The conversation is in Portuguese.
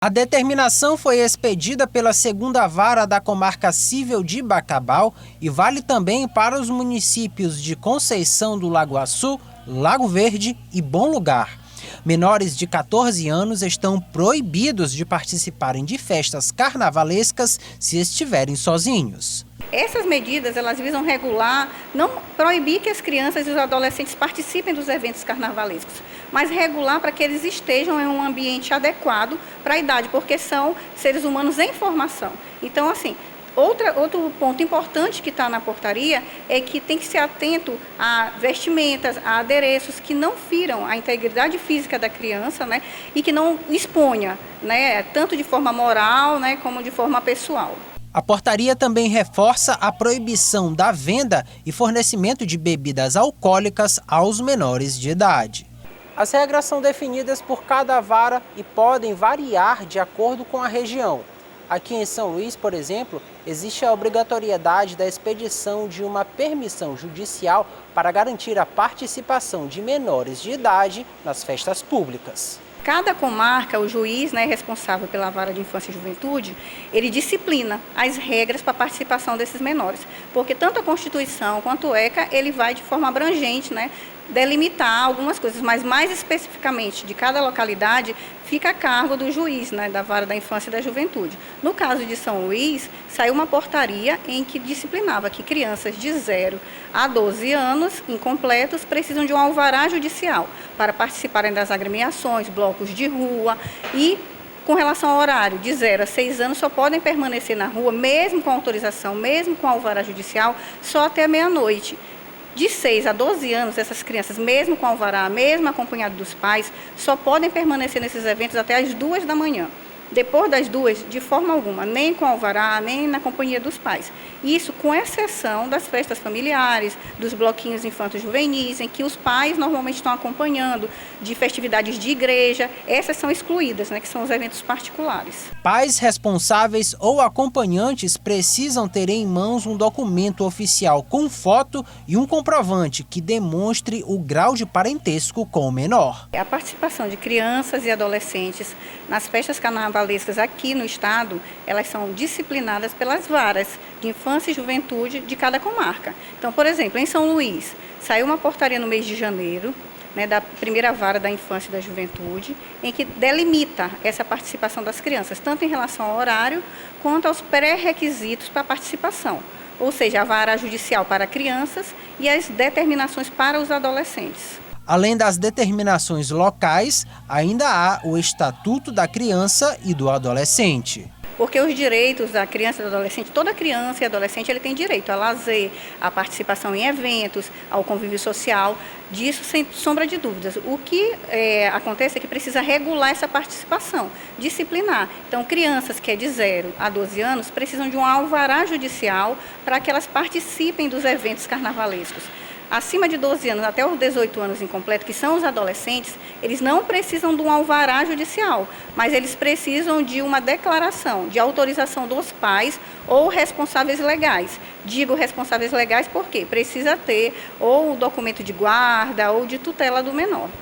A determinação foi expedida pela 2ª Vara da Comarca Cível de Bacabal e vale também para os municípios de Conceição do Lagoaçu, Lago Verde e Bom Lugar. Menores de 14 anos estão proibidos de participarem de festas carnavalescas se estiverem sozinhos. Essas medidas, elas visam regular, não proibir que as crianças e os adolescentes participem dos eventos carnavalescos, mas regular para que eles estejam em um ambiente adequado para a idade, porque são seres humanos em formação. Então, assim, outro ponto importante que está na portaria é que tem que ser atento a vestimentas, a adereços que não firam a integridade física da criança, né, e que não exponha, né, tanto de forma moral, né, como de forma pessoal. A portaria também reforça a proibição da venda e fornecimento de bebidas alcoólicas aos menores de idade. As regras são definidas por cada vara e podem variar de acordo com a região. Aqui em São Luís, por exemplo, existe a obrigatoriedade da expedição de uma permissão judicial para garantir a participação de menores de idade nas festas públicas. Cada comarca, o juiz, né, responsável pela Vara de Infância e Juventude, ele disciplina as regras para a participação desses menores, porque tanto a Constituição quanto o ECA, ele vai de forma abrangente, né, delimitar algumas coisas, mas mais especificamente de cada localidade fica a cargo do juiz, né, da Vara da Infância e da Juventude. No caso de São Luís, saiu uma portaria em que disciplinava que crianças de 0 a 12 anos incompletos precisam de um alvará judicial para participarem das agremiações, blocos de rua e com relação ao horário, de 0 a 6 anos só podem permanecer na rua, mesmo com autorização, mesmo com alvará judicial, só até meia-noite. De 6 a 12 anos, essas crianças, mesmo com alvará, mesmo acompanhado dos pais, só podem permanecer nesses eventos até as 2 da manhã. Depois das 2, de forma alguma, nem com alvará, nem na companhia dos pais. Isso com exceção das festas familiares, dos bloquinhos infanto-juvenis, em que os pais normalmente estão acompanhando, de festividades de igreja, essas são excluídas, né, que são os eventos particulares. Pais responsáveis ou acompanhantes precisam ter em mãos um documento oficial com foto e um comprovante que demonstre o grau de parentesco com o menor. A participação de crianças e adolescentes nas festas carnavalescas aqui no estado, elas são disciplinadas pelas varas de infância e juventude de cada comarca. Então, por exemplo, em São Luís, saiu uma portaria no mês de janeiro, né, da 1ª Vara da Infância e da Juventude, em que delimita essa participação das crianças, tanto em relação ao horário, quanto aos pré-requisitos para a participação, ou seja, a vara judicial para crianças e as determinações para os adolescentes. Além das determinações locais, ainda há o Estatuto da Criança e do Adolescente. Porque os direitos da criança e do adolescente, toda criança e adolescente ele tem direito a lazer, à participação em eventos, ao convívio social, disso sem sombra de dúvidas. O que acontece é que precisa regular essa participação, disciplinar. Então, crianças que é de 0 a 12 anos precisam de um alvará judicial para que elas participem dos eventos carnavalescos. Acima de 12 anos, até os 18 anos incompletos, que são os adolescentes, eles não precisam de um alvará judicial, mas eles precisam de uma declaração, de autorização dos pais ou responsáveis legais. Digo responsáveis legais porque precisa ter ou o documento de guarda ou de tutela do menor.